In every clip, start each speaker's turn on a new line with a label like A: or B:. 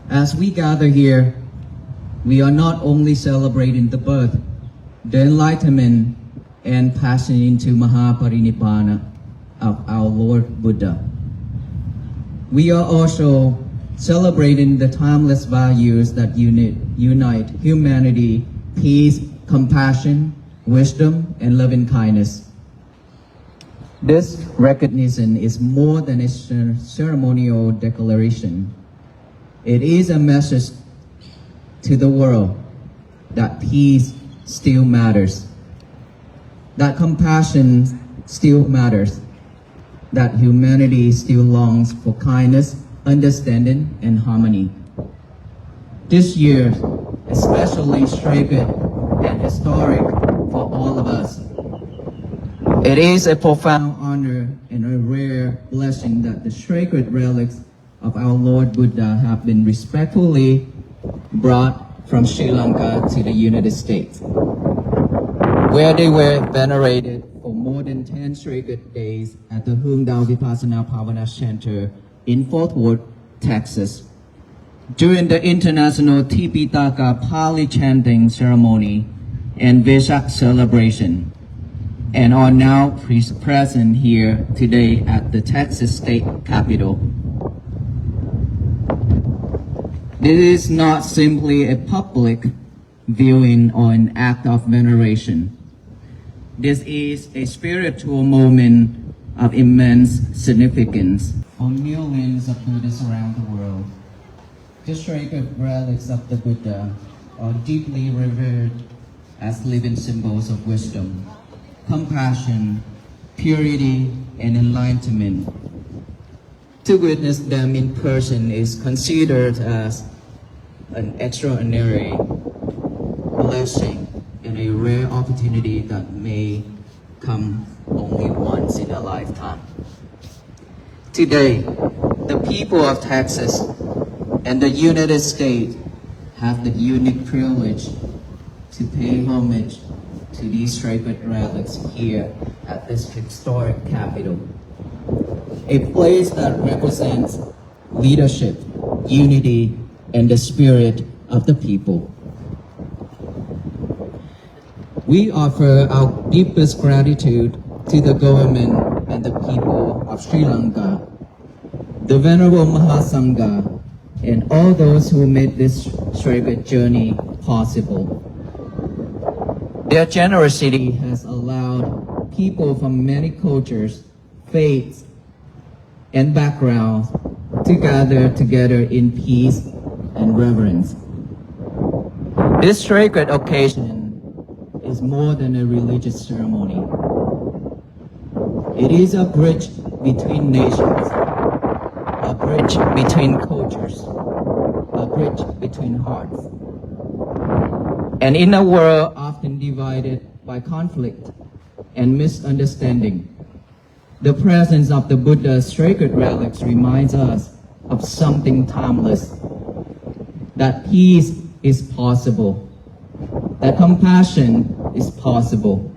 A: As we gather here, we are not only celebrating the birth, the enlightenment, and passing into Mahaparinibbana of our Lord Buddha. We are also celebrating the timeless values that unite humanity, peace, compassion, wisdom, and loving kindness. This recognition is more than a ceremonial declaration. It is a message to the world that peace still matters, that compassion still matters, that humanity still longs for kindness, understanding, and harmony. This year, especially sacred and historic for all of us. It is a profound honor and a rare blessing that the sacred relics of our Lord Buddha have been respectfully brought from Sri Lanka to the United States, where they were venerated for more than 10 sacred days at the Hungdao Vipassana Bhavana Center in Fort Worth, Texas, during the International Tipitaka Pali Chanting Ceremony and Vesak celebration, and are now present here today at the Texas State Capitol. This is not simply a public viewing or an act of veneration. This is a spiritual moment of immense significance for millions of Buddhists around the world. The sacred relics of the Buddha are deeply revered as living symbols of wisdom, compassion, purity, and enlightenment. To witness them in person is considered as an extraordinary blessing and a rare opportunity that may come only once in a lifetime. Today, the people of Texas and the United States have the unique privilege to pay homage to these sacred relics here at this historic capital, a place that represents leadership, unity, and the spirit of the people. We offer our deepest gratitude to the government and the people of Sri Lanka, the Venerable Mahasangha, and all those who made this sacred journey possible. Their generosity has allowed people from many cultures, faiths, and backgrounds to gather together in peace and reverence. This sacred occasion is more than a religious ceremony. It is a bridge between nations, a bridge between cultures, a bridge between hearts. And in a world often divided by conflict and misunderstanding, the presence of the Buddha's sacred relics reminds us of something timeless, that peace is possible, that compassion is possible,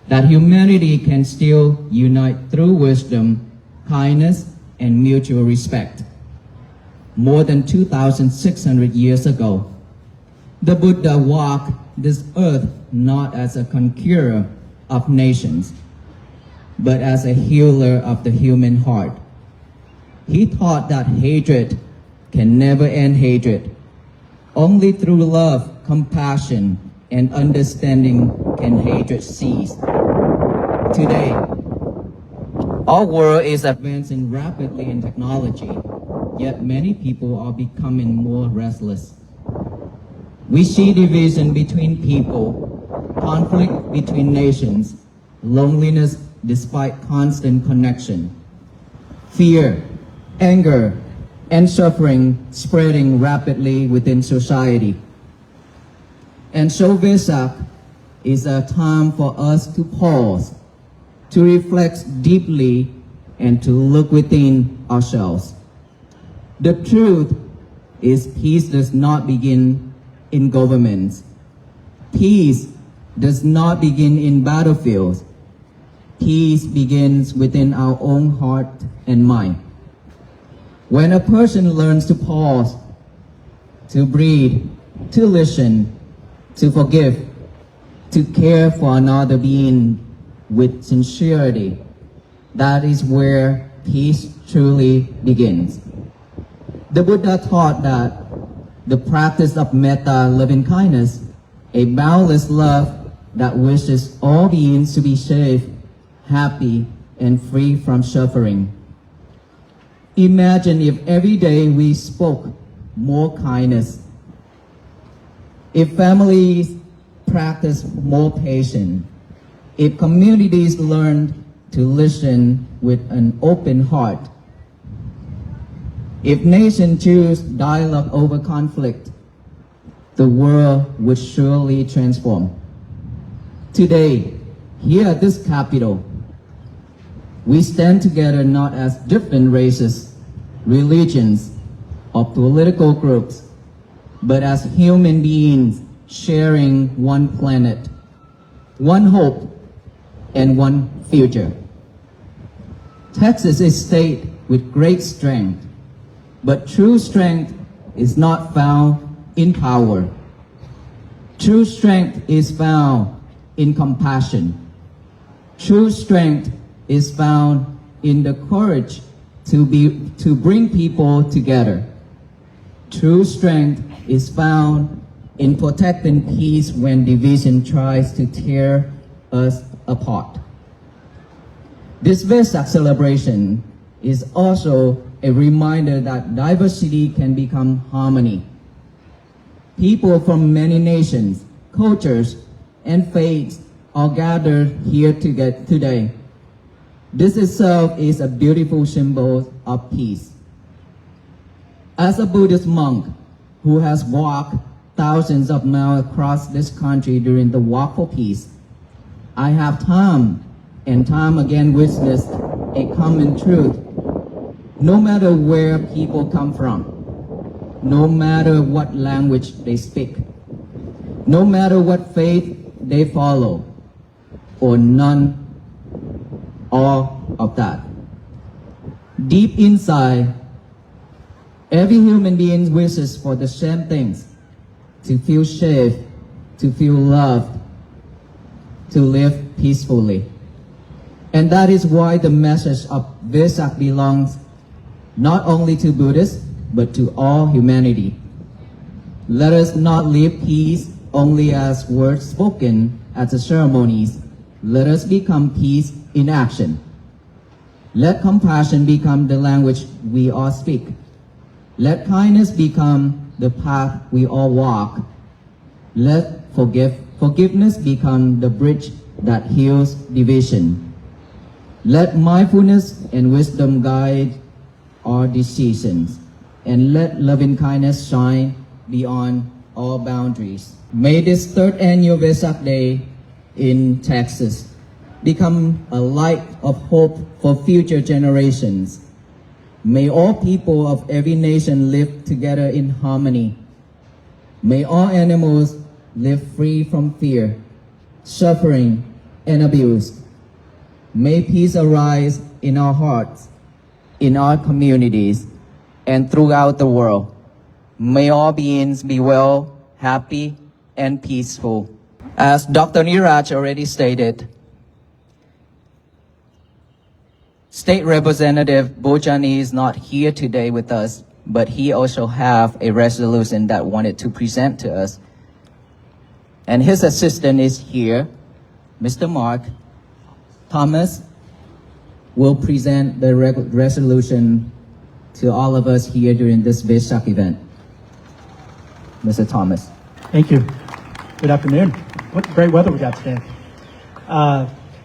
A: that humanity can still unite through wisdom, kindness, and mutual respect. More than 2,600 years ago, the Buddha walked this earth not as a conqueror of nations, but as a healer of the human heart. He taught that hatred can never end hatred. Only through love, compassion, and understanding can hatred cease. Today, our world is advancing rapidly in technology, yet many people are becoming more restless. We see division between people, conflict between nations, loneliness despite constant connection, fear, anger, and suffering spreading rapidly within society. And so Vesak is a time for us to pause, to reflect deeply, and to look within ourselves. The truth is peace does not begin in governments. Peace does not begin in battlefields. Peace begins within our own heart and mind. When a person learns to pause to breathe, to listen, to forgive, to care for another being with sincerity. That is where peace truly begins. The Buddha taught that the practice of metta, loving kindness, a boundless love that wishes all beings to be safe, happy, and free from suffering. Imagine if every day we spoke more kindness, if families practiced more patience, if communities learned to listen with an open heart, if nations choose dialogue over conflict, the world would surely transform. Today, here at this capital, we stand together not as different races, religions, or political groups, but as human beings sharing one planet, one hope, and one future. Texas is a state with great strength, but true strength is not found in power. True strength is found in compassion. True strength is found in the courage to bring people together. True strength is found in protecting peace when division tries to tear us apart. This Vesak celebration is also a reminder that diversity can become harmony. People from many nations, cultures, and faiths are gathered here today. This itself is a beautiful symbol of peace. As a Buddhist monk who has walked thousands of miles across this country during the Walk for Peace, I have time and time again witnessed a common truth. No matter where people come from, no matter what language they speak, no matter what faith they follow, or none all of that. Deep inside, every human being wishes for the same things: to feel safe, to feel loved, to live peacefully. And that is why the message of Vesak belongs not only to Buddhists, but to all humanity. Let us not live peace only as words spoken at the ceremonies. Let us become peace in action. Let compassion become the language we all speak. Let kindness become the path we all walk. Let forgiveness become the bridge that heals division. Let mindfulness and wisdom guide our decisions, and let loving kindness shine beyond all boundaries. May this third annual Vesak Day in Texas become a light of hope for future generations. May all people of every nation live together in harmony. May all animals live free from fear, suffering, and abuse. May peace arise in our hearts, in our communities, and throughout the world. May all beings be well, happy, and peaceful. As Dr. Niraj already stated, State Representative Bojani is not here today with us, but he also have a resolution that wanted to present to us. And his assistant is here, Mr. Mark Thomas will present the resolution to all of us here during this Vesak event. Mr. Thomas.
B: Thank you. Good afternoon. What great weather we got today.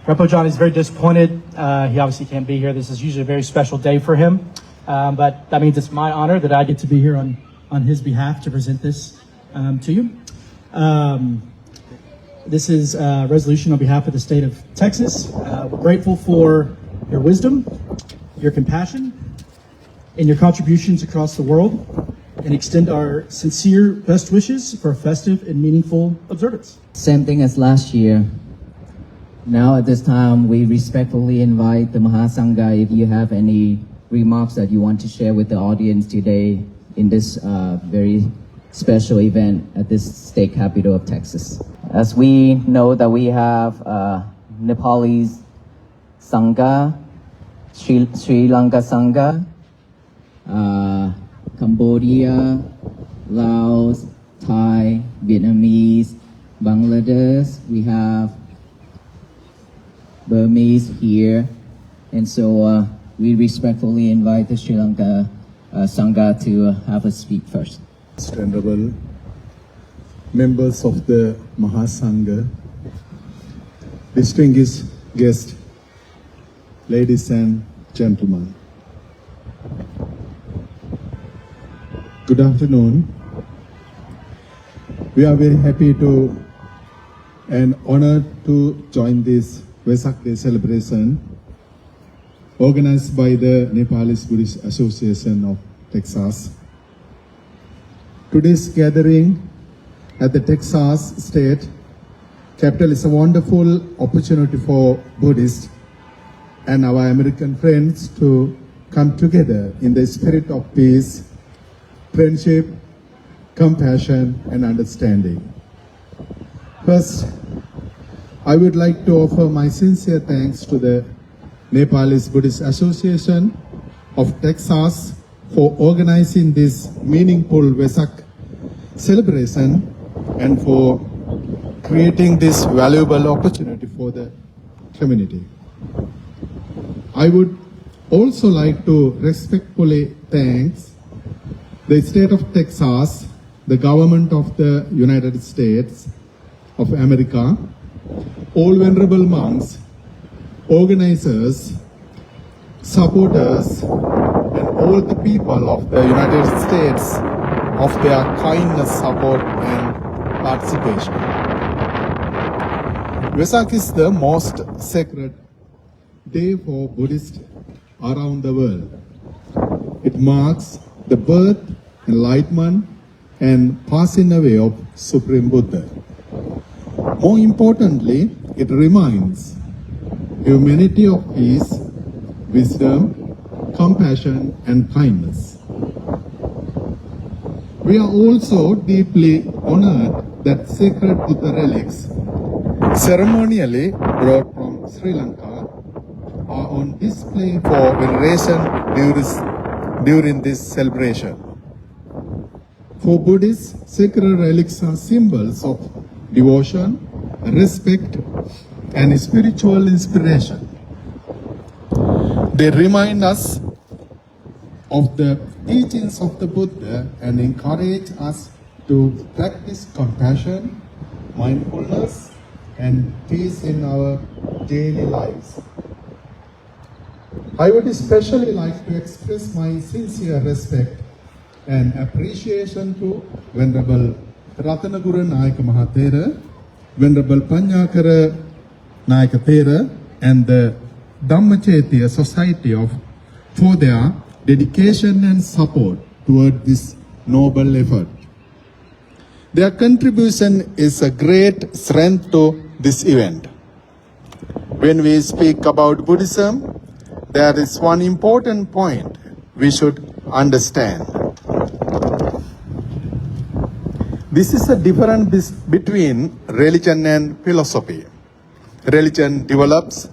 B: Repo John is very disappointed. He obviously can't be here. This is usually a very special day for him. But that means it's my honor that I get to be here on his behalf to present this to you. This is a resolution on behalf of the state of Texas. We're grateful for your wisdom, your compassion, and your contributions across the world, and extend our sincere best wishes for a festive and meaningful observance.
A: Same thing as last year. Now at this time, we respectfully invite the Mahasangha if you have any remarks that you want to share with the audience today in this very special event at this state capital of Texas. As we know that we have Nepalese Sangha, Sri Lanka Sangha, Cambodia, Laos, Thai, Vietnamese, Bangladesh. We have Burmese here, and so we respectfully invite the Sri Lanka Sangha to have a speak first.
C: Honorable members of the Mahasangha, distinguished guests, ladies and gentlemen. Good afternoon. We are very happy to and honored to join this Vesak Day celebration organized by the Nepalese Buddhist Association of Texas. Today's gathering at the Texas State Capitol is a wonderful opportunity for Buddhists and our American friends to come together in the spirit of peace, friendship, compassion, and understanding. First, I would like to offer my sincere thanks to the Nepalese Buddhist Association of Texas for organizing this meaningful Vesak celebration and for creating this valuable opportunity for the community. I would also like to respectfully thank the state of Texas, the government of the United States of America, all venerable monks, organizers, supporters, and all the people of the United States of their kindness, support, and participation. Vesak is the most sacred day for Buddhists around the world. It marks the birth, enlightenment, and passing away of Supreme Buddha. More importantly, it reminds humanity of peace, wisdom, compassion, and kindness. We are also deeply honored that sacred Buddha relics, ceremonially brought from Sri Lanka, are on display for veneration during this celebration. For Buddhists, sacred relics are symbols of devotion, respect, and spiritual inspiration. They remind us of the teachings of the Buddha and encourage us to practice compassion, mindfulness, and peace in our daily lives. I would especially like to express my sincere respect and appreciation to Venerable Ratanaguru Nayaka Mahathera, Venerable Pannakara Nayaka Thera, and the Dhammachetya Society for their dedication and support toward this noble effort. Their contribution is a great strength to this event. When we speak about Buddhism, there is one important point we should understand. This is a difference between religion and philosophy. Religion develops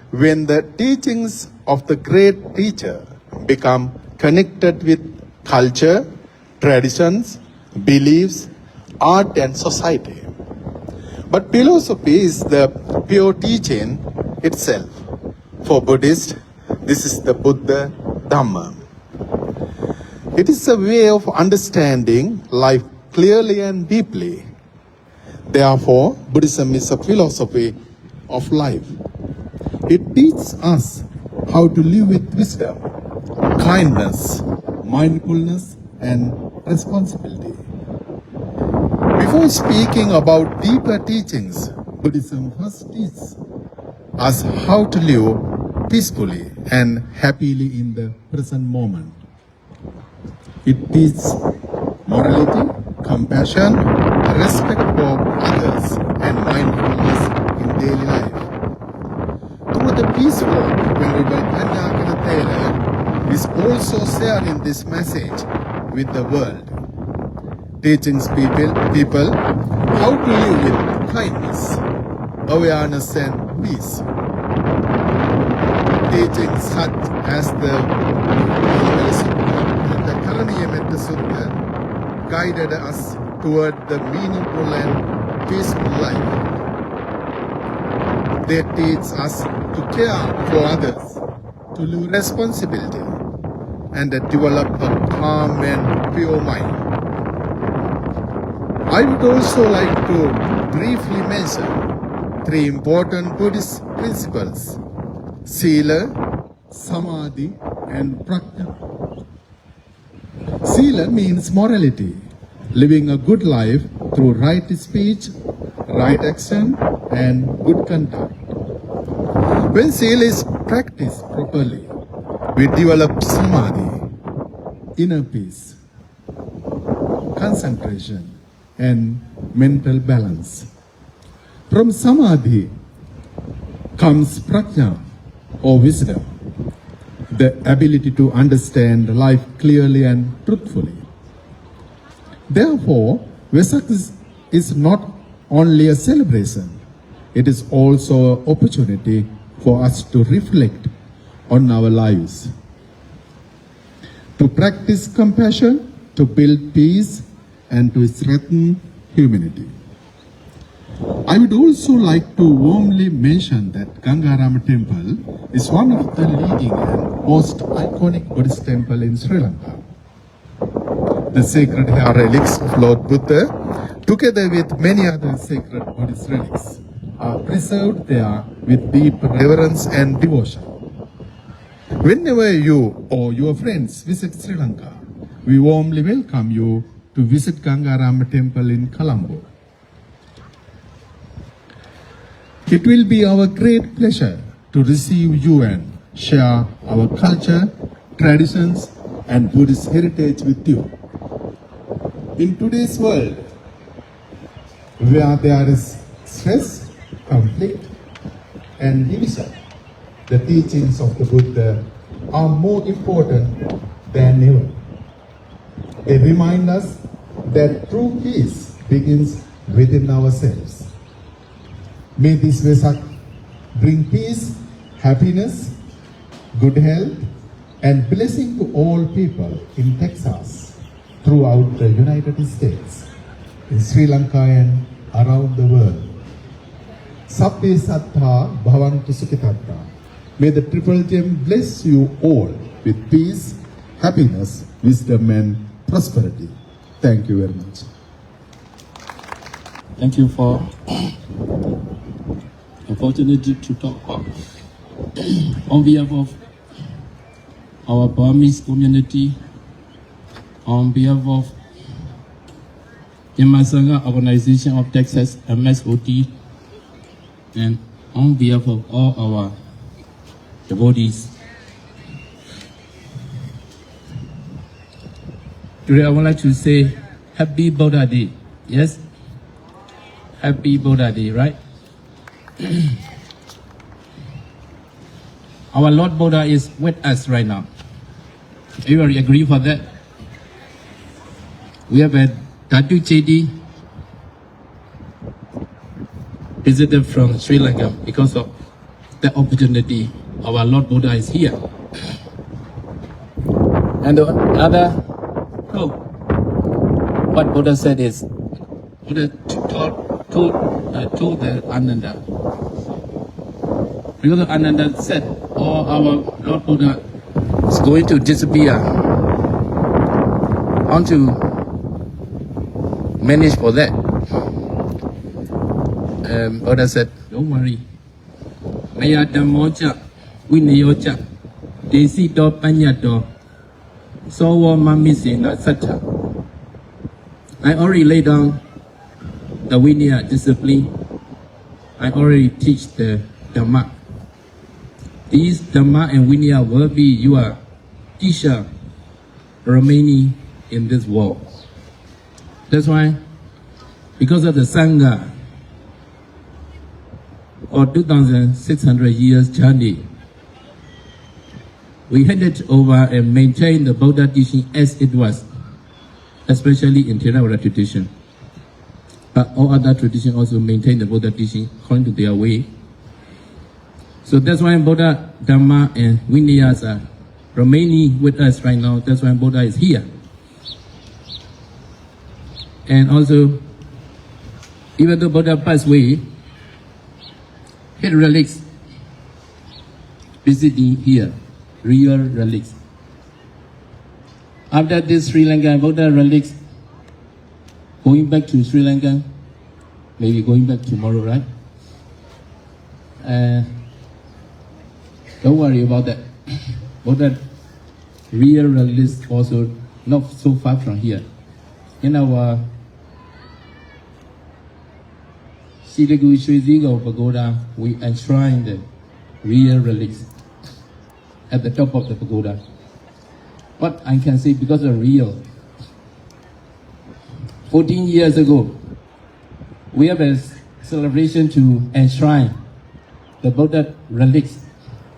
C: when the teachings of the great teacher become connected with culture, traditions, beliefs, art, and society. But philosophy is the pure teaching itself. For Buddhists, this is the Buddha Dhamma. It is a way of understanding life clearly and deeply. Therefore, Buddhism is a philosophy of life. It teaches us how to live with wisdom, kindness, mindfulness, and responsibility. Before speaking about deeper teachings, Buddhism first teaches us how to live peacefully and happily in the present moment. It teaches morality, compassion, respect for others, and mindfulness in daily life. Through the peace work, Venerable Pannakara Thera is also sharing this message with the world. teachings people how to live with kindness, awareness and peace. Teachings such as the Karaniya Sutta guided us toward the meaningful and peaceful life. They teach us to care for others, to live responsibility, and develop a calm and pure mind. I would also like to briefly mention 3 important Buddhist principles: Sila, Samadhi, and Prajna. Sila means morality, living a good life through right speech, right action, and good conduct. When Sila is practiced properly, we develop Samadhi, inner peace, concentration, and mental balance. From Samadhi comes Prajna, or wisdom, the ability to understand life clearly and truthfully. Therefore, Vesak is not only a celebration, it is also an opportunity for us to reflect on our lives, to practice compassion, to build peace, and to strengthen humanity. I would also like to warmly mention that Gangarama Temple is one of the leading and most iconic Buddhist temple in Sri Lanka. The sacred hair relics of Lord Buddha, together with many other sacred Buddhist relics, are preserved there with deep reverence and devotion. Whenever you or your friends visit Sri Lanka, we warmly welcome you to visit Gangarama Temple in Colombo. It will be our great pleasure to receive you and share our culture, traditions, and Buddhist heritage with you. In today's world, where there is stress, conflict, and division, the teachings of the Buddha are more important than ever. They remind us that true peace begins within ourselves. May this Vesak bring peace, happiness, good health, and blessing to all people in Texas, throughout the United States, in Sri Lanka and around the world. Sabbe Sattha Bhavantu Sukhitatta. May the Triple Gem bless you all with peace, happiness, wisdom, and prosperity. Thank you very much.
D: Thank you for the opportunity to talk about. On behalf of our Burmese community, on behalf of Yamasanga Organization of Texas, MSOT, and on behalf of all our devotees, today I would like to say Happy Buddha Day. Yes? Happy Buddha Day, right? Our Lord Buddha is with us right now. Everybody agree for that? We have a Datu Chedi visited from Sri Lanka because of the opportunity. Our Lord Buddha is here. And the other quote, what Buddha said is, Buddha told the Ananda. Because Ananda said, oh, our Lord Buddha is going to disappear. I want to manage for that. Buddha said, don't worry. Maya Dhammocha, Vinayocha, Desi Do Panyato, Sowa Mamisina Sacha. I already laid down the Vinaya discipline. I already teach the Dhamma. These Dhamma and Vinaya will be your teacher remaining in this world. That's why, because of the Sangha, for 2,600 years journey, we handed over and maintained the Buddha teaching as it was. especially in Theravada tradition. But all other traditions also maintain the Buddha teaching according to their way. So that's why Buddha, Dhamma, and Vinayas are remaining with us right now. That's why Buddha is here. And also, even though Buddha passed away, his relics visiting here, real relics. After this Sri Lanka, Buddha relics going back to Sri Lanka, maybe going back tomorrow, right? Don't worry about that. Buddha real relics also not so far from here. In our Silagu Shrizigo Pagoda, we enshrine the real relics at the top of the pagoda. What I can say, because of real, 14 years ago, we have a celebration to enshrine the Buddha relics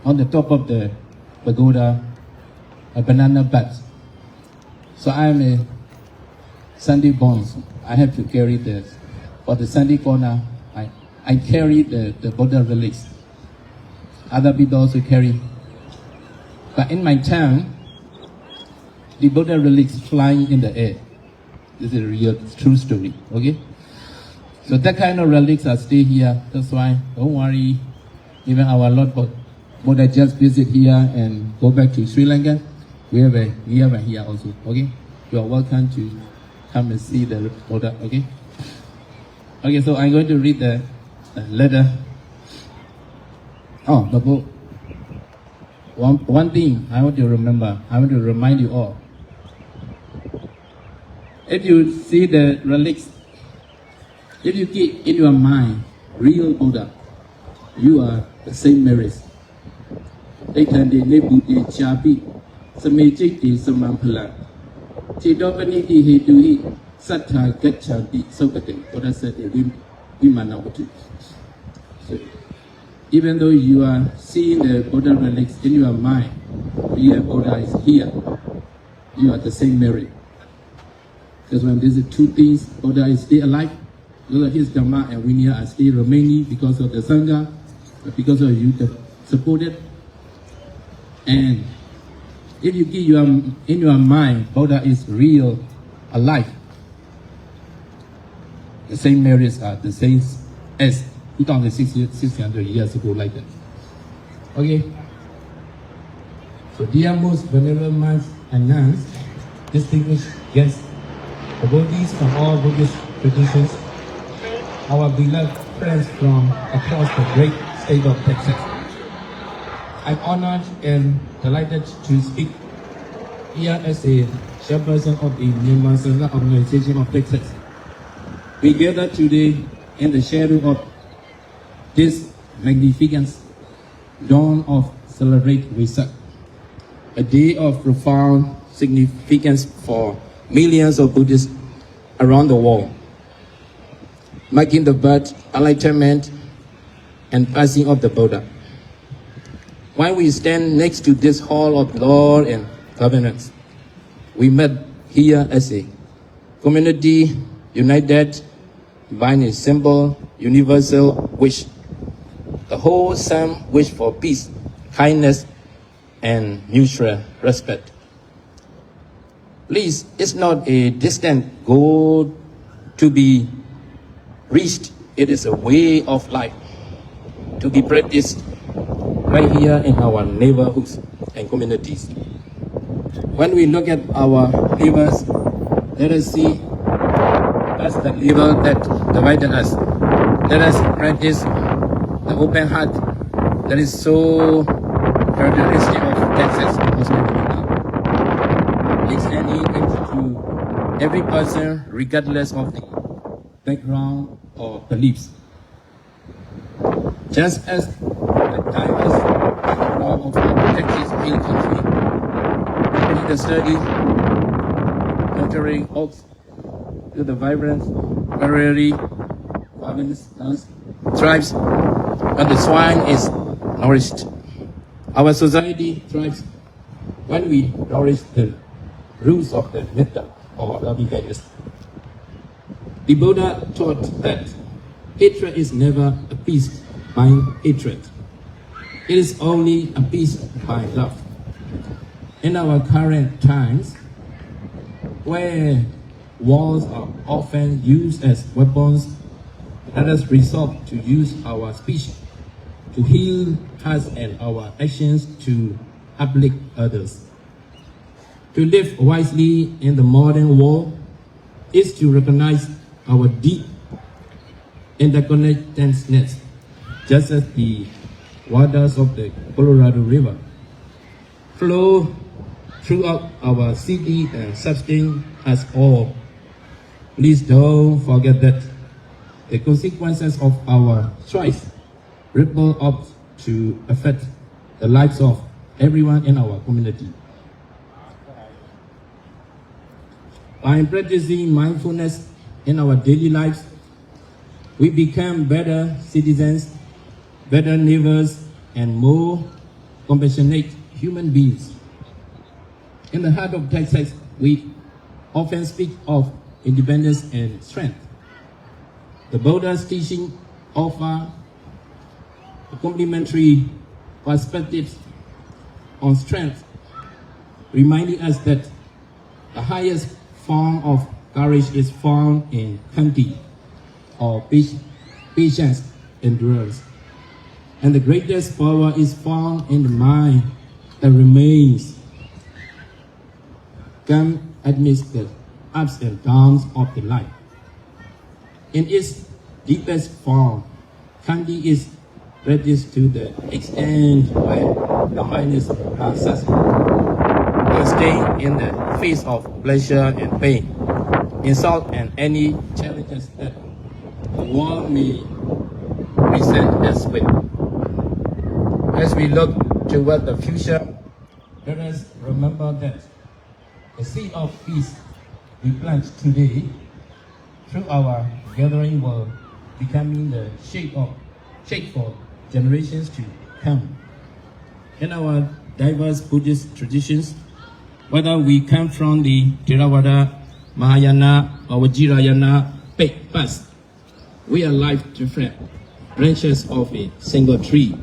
D: on the top of the pagoda, a banana bat. So I am a Sunday born. I have to carry this. For the Sunday corner, I carry the Buddha relics. Other people also carry. But in my town, the Buddha relics flying in the air. This is a real, true story. Okay? So that kind of relics are still here. That's why, don't worry. Even our Lord Buddha just visit here and go back to Sri Lanka. We have a here also. Okay? You are welcome to come and see the Buddha. Okay? Okay, so I'm going to read the letter. Oh, the book. One thing I want to remember, I want to remind you all. If you see the relics, if you keep in your mind real Buddha, you are the same merits. Ekande nebuti chapi, samejiti samampala. Chidopani hetuhi, sattha gacchati sokate. Buddha said vimanavati. So, even though you are seeing the Buddha relics in your mind, real Buddha is here. You are the same merit. Because when these two things, Buddha is still alive, because of his Dhamma and Vinaya are still remaining because of the Sangha, because of you that support it. And if you keep in your mind, Buddha is real, alive, the same merits are the same as 2,600 years ago, like that. Okay? So dear most venerable monks and nuns, distinguished guests, devotees from all Buddhist traditions, our beloved friends from across the great state of Texas. I'm honored and delighted to speak here as a chairperson of the Myanmar Sangha Organization of Texas. We gather today in the shadow of this magnificent dawn of celebrate Vesak, a day of profound significance for millions of Buddhists around the world, marking the birth, enlightenment, and passing of the Buddha. While we stand next to this hall of law and governance, we met here as a community united by a simple, universal wish. The whole sum wish for peace, kindness, and mutual respect. Please, it's not a distant goal to be reached. It is a way of life to be practiced right here in our neighborhoods and communities. When we look at our neighbors, let us see that's the level that divided us. Let us practice the open heart that is so characteristic of Texas Muslim community. Extending it to every person regardless of the background or beliefs. Just as the diverse law of the Texas Hill Country, the study, nurturing oaks to the vibrant, variety, tribes, and the swine is nourished. Our society thrives when we nourish the roots of the metta or of loving kindness. The Buddha taught that hatred is never appeased by hatred. It is only appeased by love. In our current times, where wars are often used as weapons, let us resolve to use our speech to heal us and our actions to uplift others. To live wisely in the modern world is to recognize our deep interconnectedness, just as the waters of the Colorado River flow throughout our city and sustain us all. Please don't forget that the consequences of our choice ripple up to affect the lives of everyone in our community. By practicing mindfulness in our daily lives, we become better citizens, better neighbors, and more compassionate human beings. In the heart of Texas, we often speak of independence and strength. The Buddha's teaching offer complementary perspectives on strength, reminding us that the highest form of courage is found in khanti, or patience, endurance. And the greatest power is found in the mind that remains calm amidst the ups and downs of the life. In its deepest form, khanti is reduced to the extent where the mind is staying in the face of pleasure and pain, insult and any challenges that the world may present us with. As we look toward the future, let us remember that the seed of peace we plant today through our gathering will becoming the shape for generations to come. In our diverse Buddhist traditions, whether we come from the Theravada, Mahayana, or Vajrayana paths, we are like different branches of a single tree,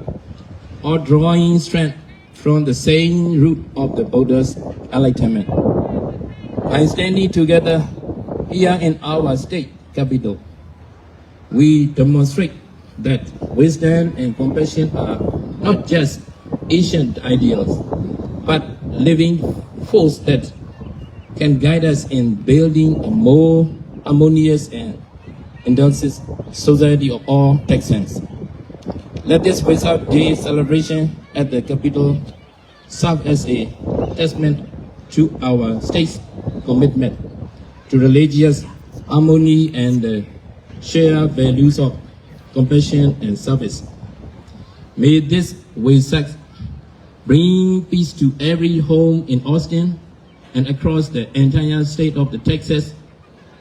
D: all drawing strength from the same root of the Buddha's enlightenment. By standing together here in our state capital, we demonstrate that wisdom and compassion are not just ancient ideals, but living force that can guide us in building a more harmonious and indulgent society of all Texans. Let this Vesak Day celebration at the Capitol serve as a testament to our state's commitment to religious harmony and the shared values of compassion and service. May this Vesak bring peace to every home in Austin and across the entire state of the Texas,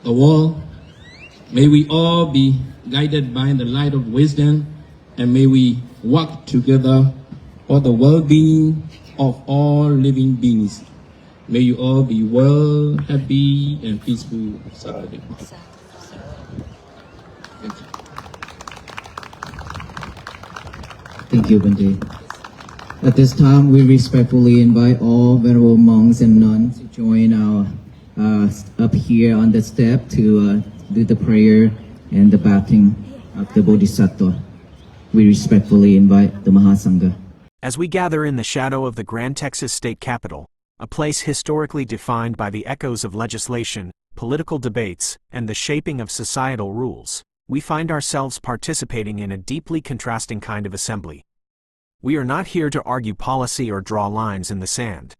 D: the world. May we all be guided by the light of wisdom, and may we work together for the well-being of all living beings. May you all be well, happy, and peaceful. Sadhu.
A: Thank you, Bante. At this time, we respectfully invite all venerable monks and nuns to join our up here on the step to do the prayer and the baptism of the Bodhisattva. We respectfully invite the Mahasangha.
E: As we gather in the shadow of the Grand Texas State Capitol, a place historically defined by the echoes of legislation, political debates, and the shaping of societal rules, we find ourselves participating in a deeply contrasting kind of assembly. We are not here to argue policy or draw lines in the sand.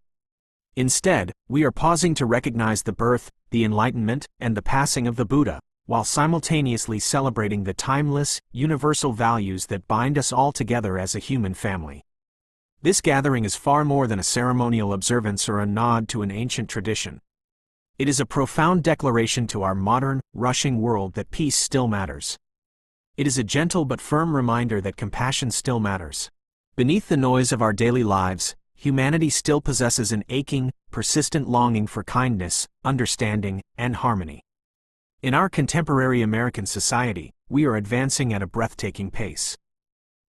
E: Instead, we are pausing to recognize the birth, the enlightenment, and the passing of the Buddha, while simultaneously celebrating the timeless, universal values that bind us all together as a human family. This gathering is far more than a ceremonial observance or a nod to an ancient tradition. It is a profound declaration to our modern, rushing world that peace still matters. It is a gentle but firm reminder that compassion still matters. Beneath the noise of our daily lives, humanity still possesses an aching, persistent longing for kindness, understanding, and harmony. In our contemporary American society, we are advancing at a breathtaking pace.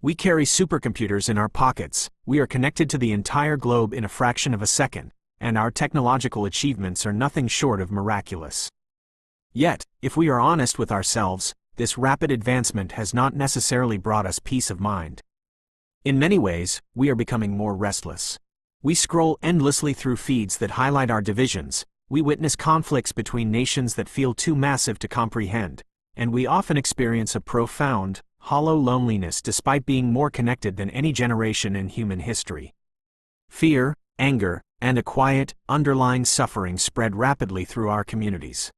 E: We carry supercomputers in our pockets, we are connected to the entire globe in a fraction of a second, and our technological achievements are nothing short of miraculous. Yet, if we are honest with ourselves, this rapid advancement has not necessarily brought us peace of mind. In many ways, we are becoming more restless. We scroll endlessly through feeds that highlight our divisions, we witness conflicts between nations that feel too massive to comprehend, and we often experience a profound, hollow loneliness despite being more connected than any generation in human history. Fear, anger, and a quiet, underlying suffering spread rapidly through our communities.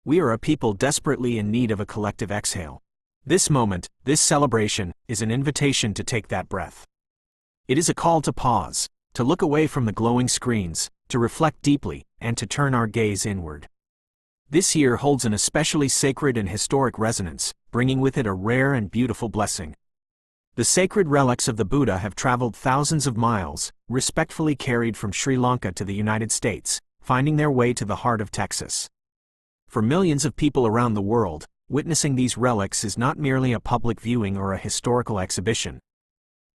E: We are a people desperately in need of a collective exhale. This moment, this celebration, is an invitation to take that breath. It is a call to pause, to look away from the glowing screens, to reflect deeply, and to turn our gaze inward. This year holds an especially sacred and historic resonance, bringing with it a rare and beautiful blessing. The sacred relics of the Buddha have traveled thousands of miles, respectfully carried from Sri Lanka to the United States, finding their way to the heart of Texas. For millions of people around the world, witnessing these relics is not merely a public viewing or a historical exhibition.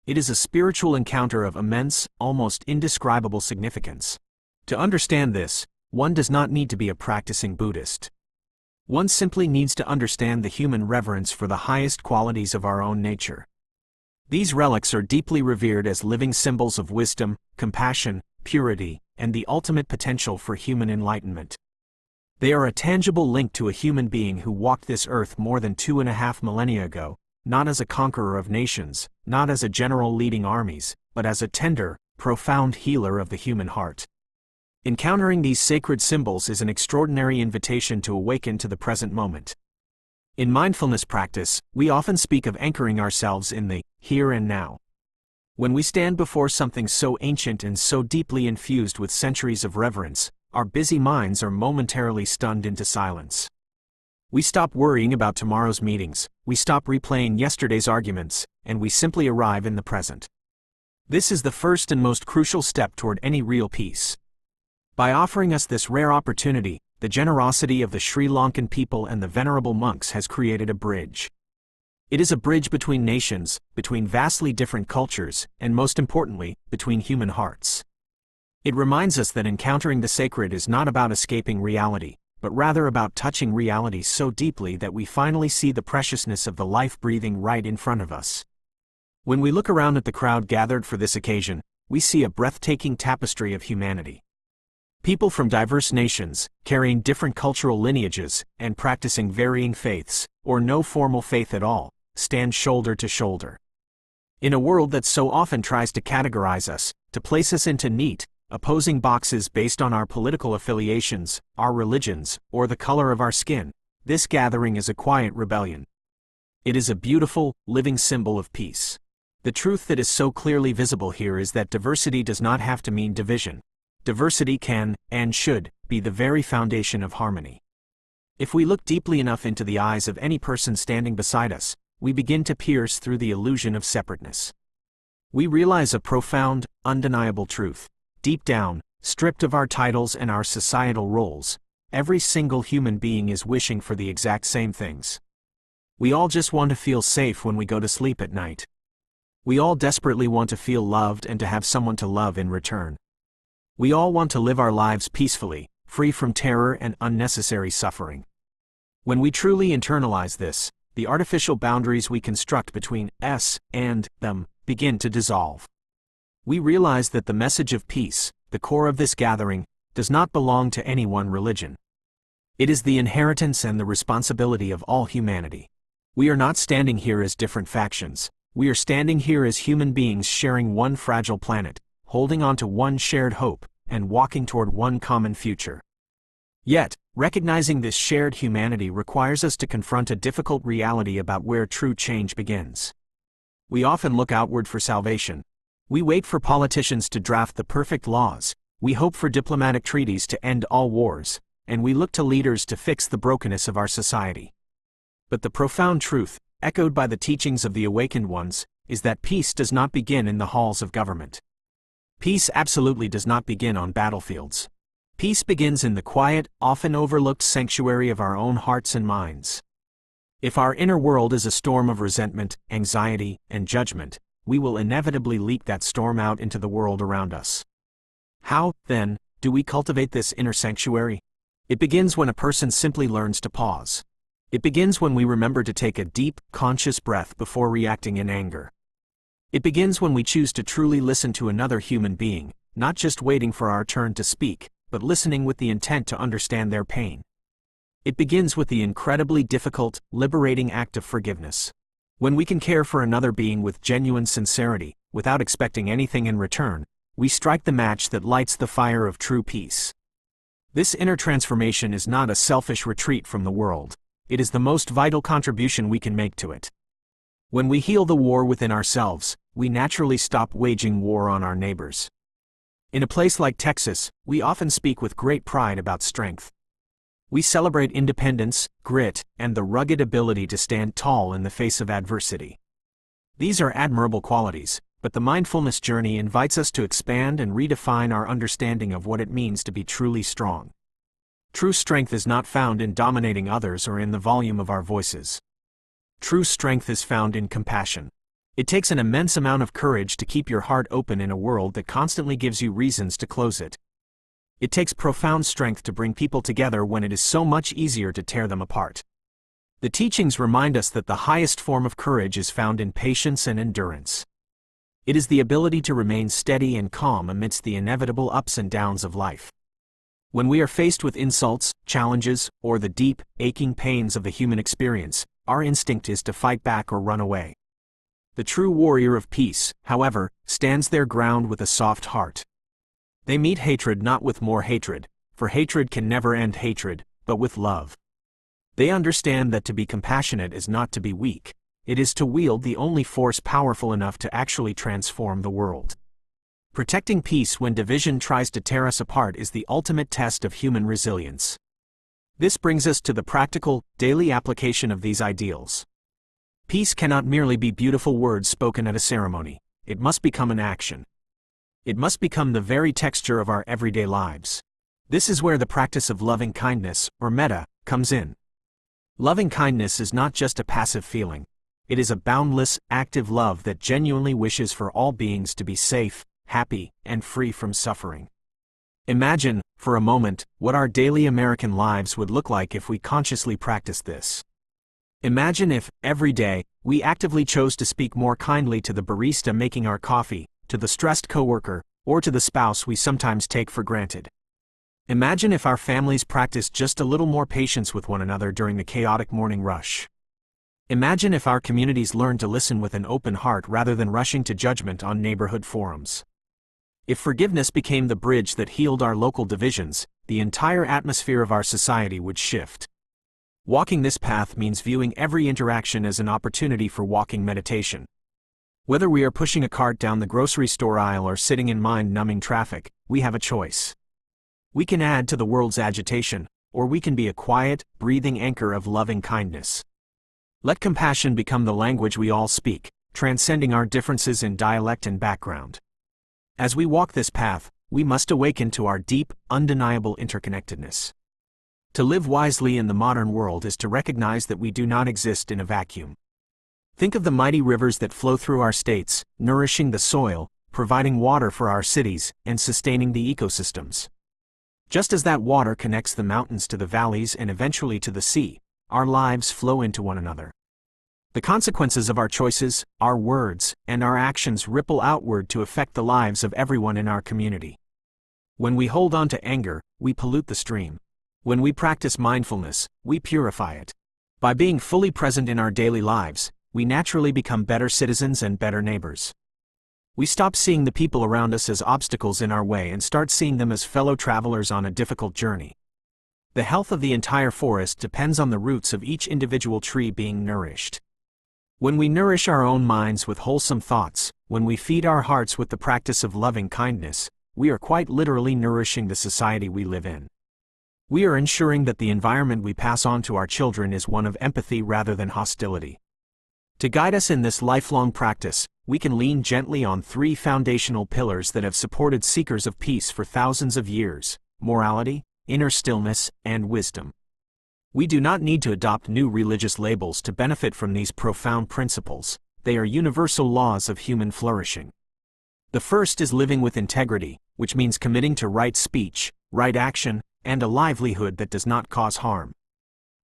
E: It is a spiritual encounter of immense, almost indescribable significance. To understand this, one does not need to be a practicing Buddhist. One simply needs to understand the human reverence for the highest qualities of our own nature. These relics are deeply revered as living symbols of wisdom, compassion, purity, and the ultimate potential for human enlightenment. They are a tangible link to a human being who walked this earth more than 2.5 millennia ago, not as a conqueror of nations, not as a general leading armies, but as a tender, profound healer of the human heart. Encountering these sacred symbols is an extraordinary invitation to awaken to the present moment. In mindfulness practice, we often speak of anchoring ourselves in the here and now. When we stand before something so ancient and so deeply infused with centuries of reverence, our busy minds are momentarily stunned into silence. We stop worrying about tomorrow's meetings, we stop replaying yesterday's arguments, and we simply arrive in the present. This is the first and most crucial step toward any real peace. By offering us this rare opportunity, the generosity of the Sri Lankan people and the venerable monks has created a bridge. It is a bridge between nations, between vastly different cultures, and most importantly, between human hearts. It reminds us that encountering the sacred is not about escaping reality, but rather about touching reality so deeply that we finally see the preciousness of the life breathing right in front of us. When we look around at the crowd gathered for this occasion, we see a breathtaking tapestry of humanity. People from diverse nations, carrying different cultural lineages, and practicing varying faiths, or no formal faith at all, stand shoulder to shoulder. In a world that so often tries to categorize us, to place us into neat, opposing boxes based on our political affiliations, our religions, or the color of our skin, this gathering is a quiet rebellion. It is a beautiful, living symbol of peace. The truth that is so clearly visible here is that diversity does not have to mean division. Diversity can, and should, be the very foundation of harmony. If we look deeply enough into the eyes of any person standing beside us, we begin to pierce through the illusion of separateness. We realize a profound, undeniable truth. Deep down, stripped of our titles and our societal roles, every single human being is wishing for the exact same things. We all just want to feel safe when we go to sleep at night. We all desperately want to feel loved and to have someone to love in return. We all want to live our lives peacefully, free from terror and unnecessary suffering. When we truly internalize this, the artificial boundaries we construct between us and them begin to dissolve. We realize that the message of peace, the core of this gathering, does not belong to any one religion. It is the inheritance and the responsibility of all humanity. We are not standing here as different factions. We are standing here as human beings sharing one fragile planet, holding on to one shared hope, and walking toward one common future. Yet, recognizing this shared humanity requires us to confront a difficult reality about where true change begins. We often look outward for salvation. We wait for politicians to draft the perfect laws, we hope for diplomatic treaties to end all wars, and we look to leaders to fix the brokenness of our society. But the profound truth, echoed by the teachings of the awakened ones, is that peace does not begin in the halls of government. Peace absolutely does not begin on battlefields. Peace begins in the quiet, often overlooked sanctuary of our own hearts and minds. If our inner world is a storm of resentment, anxiety, and judgment, we will inevitably leak that storm out into the world around us. How, then, do we cultivate this inner sanctuary? It begins when a person simply learns to pause. It begins when we remember to take a deep, conscious breath before reacting in anger. It begins when we choose to truly listen to another human being, not just waiting for our turn to speak, but listening with the intent to understand their pain. It begins with the incredibly difficult, liberating act of forgiveness. When we can care for another being with genuine sincerity, without expecting anything in return, we strike the match that lights the fire of true peace. This inner transformation is not a selfish retreat from the world. It is the most vital contribution we can make to it. When we heal the war within ourselves, we naturally stop waging war on our neighbors. In a place like Texas, we often speak with great pride about strength. We celebrate independence, grit, and the rugged ability to stand tall in the face of adversity. These are admirable qualities, but the mindfulness journey invites us to expand and redefine our understanding of what it means to be truly strong. True strength is not found in dominating others or in the volume of our voices. True strength is found in compassion. It takes an immense amount of courage to keep your heart open in a world that constantly gives you reasons to close it. It takes profound strength to bring people together when it is so much easier to tear them apart. The teachings remind us that the highest form of courage is found in patience and endurance. It is the ability to remain steady and calm amidst the inevitable ups and downs of life. When we are faced with insults, challenges, or the deep, aching pains of the human experience, our instinct is to fight back or run away. The true warrior of peace, however, stands their ground with a soft heart. They meet hatred not with more hatred, for hatred can never end hatred, but with love. They understand that to be compassionate is not to be weak. It is to wield the only force powerful enough to actually transform the world. Protecting peace when division tries to tear us apart is the ultimate test of human resilience. This brings us to the practical, daily application of these ideals. Peace cannot merely be beautiful words spoken at a ceremony. It must become an action. It must become the very texture of our everyday lives. This is where the practice of loving kindness, or metta, comes in. Loving kindness is not just a passive feeling. It is a boundless, active love that genuinely wishes for all beings to be safe, happy, and free from suffering. Imagine, for a moment, what our daily American lives would look like if we consciously practiced this. Imagine if, every day, we actively chose to speak more kindly to the barista making our coffee, to the stressed coworker, or to the spouse we sometimes take for granted. Imagine if our families practiced just a little more patience with one another during the chaotic morning rush. Imagine if our communities learned to listen with an open heart rather than rushing to judgment on neighborhood forums. If forgiveness became the bridge that healed our local divisions, the entire atmosphere of our society would shift. Walking this path means viewing every interaction as an opportunity for walking meditation. Whether we are pushing a cart down the grocery store aisle or sitting in mind-numbing traffic, we have a choice. We can add to the world's agitation, or we can be a quiet, breathing anchor of loving kindness. Let compassion become the language we all speak, transcending our differences in dialect and background. As we walk this path, we must awaken to our deep, undeniable interconnectedness. To live wisely in the modern world is to recognize that we do not exist in a vacuum. Think of the mighty rivers that flow through our states, nourishing the soil, providing water for our cities, and sustaining the ecosystems. Just as that water connects the mountains to the valleys and eventually to the sea, our lives flow into one another. The consequences of our choices, our words, and our actions ripple outward to affect the lives of everyone in our community. When we hold on to anger, we pollute the stream. When we practice mindfulness, we purify it. By being fully present in our daily lives, we naturally become better citizens and better neighbors. We stop seeing the people around us as obstacles in our way and start seeing them as fellow travelers on a difficult journey. The health of the entire forest depends on the roots of each individual tree being nourished. When we nourish our own minds with wholesome thoughts, when we feed our hearts with the practice of loving kindness, we are quite literally nourishing the society we live in. We are ensuring that the environment we pass on to our children is one of empathy rather than hostility. To guide us in this lifelong practice, we can lean gently on three foundational pillars that have supported seekers of peace for thousands of years: morality, inner stillness, and wisdom. We do not need to adopt new religious labels to benefit from these profound principles. They are universal laws of human flourishing. The first is living with integrity, which means committing to right speech, right action, and a livelihood that does not cause harm.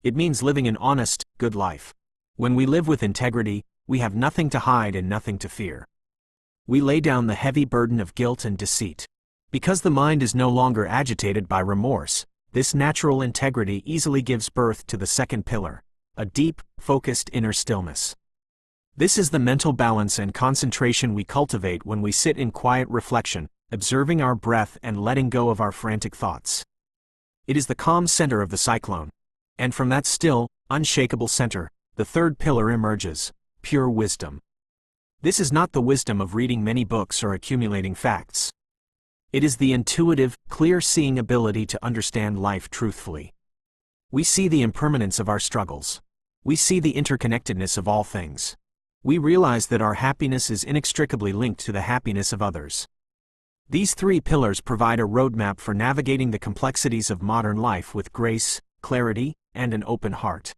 E: It means living an honest, good life. When we live with integrity, we have nothing to hide and nothing to fear. We lay down the heavy burden of guilt and deceit. Because the mind is no longer agitated by remorse, this natural integrity easily gives birth to the second pillar, a deep, focused inner stillness. This is the mental balance and concentration we cultivate when we sit in quiet reflection, observing our breath and letting go of our frantic thoughts. It is the calm center of the cyclone. And from that still, unshakable center, the third pillar emerges: pure wisdom. This is not the wisdom of reading many books or accumulating facts. It is the intuitive, clear-seeing ability to understand life truthfully. We see the impermanence of our struggles. We see the interconnectedness of all things. We realize that our happiness is inextricably linked to the happiness of others. These three pillars provide a roadmap for navigating the complexities of modern life with grace, clarity, and an open heart.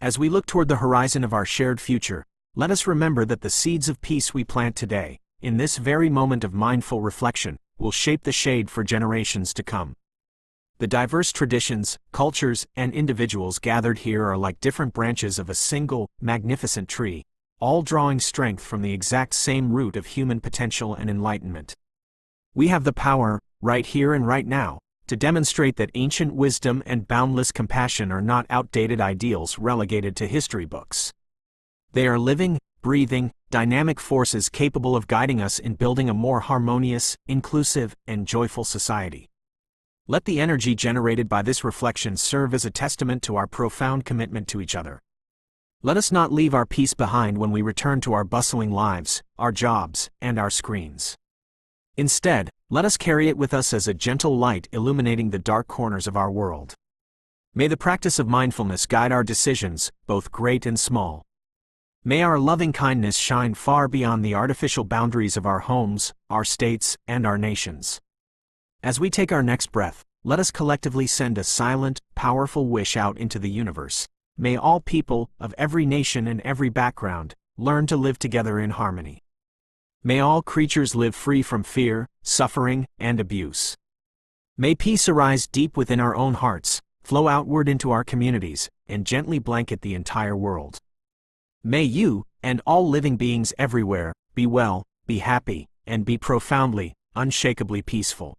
E: As we look toward the horizon of our shared future, let us remember that the seeds of peace we plant today, in this very moment of mindful reflection, will shape the shade for generations to come. The diverse traditions, cultures, and individuals gathered here are like different branches of a single, magnificent tree, all drawing strength from the exact same root of human potential and enlightenment. We have the power, right here and right now, to demonstrate that ancient wisdom and boundless compassion are not outdated ideals relegated to history books. They are living, breathing, dynamic forces capable of guiding us in building a more harmonious, inclusive, and joyful society. Let the energy generated by this reflection serve as a testament to our profound commitment to each other. Let us not leave our peace behind when we return to our bustling lives, our jobs, and our screens. Instead, let us carry it with us as a gentle light illuminating the dark corners of our world. May the practice of mindfulness guide our decisions, both great and small. May our loving kindness shine far beyond the artificial boundaries of our homes, our states, and our nations. As we take our next breath, let us collectively send a silent, powerful wish out into the universe. May all people, of every nation and every background, learn to live together in harmony. May all creatures live free from fear, suffering, and abuse. May peace arise deep within our own hearts, flow outward into our communities, and gently blanket the entire world. May you, and all living beings everywhere, be well, be happy, and be profoundly, unshakably peaceful.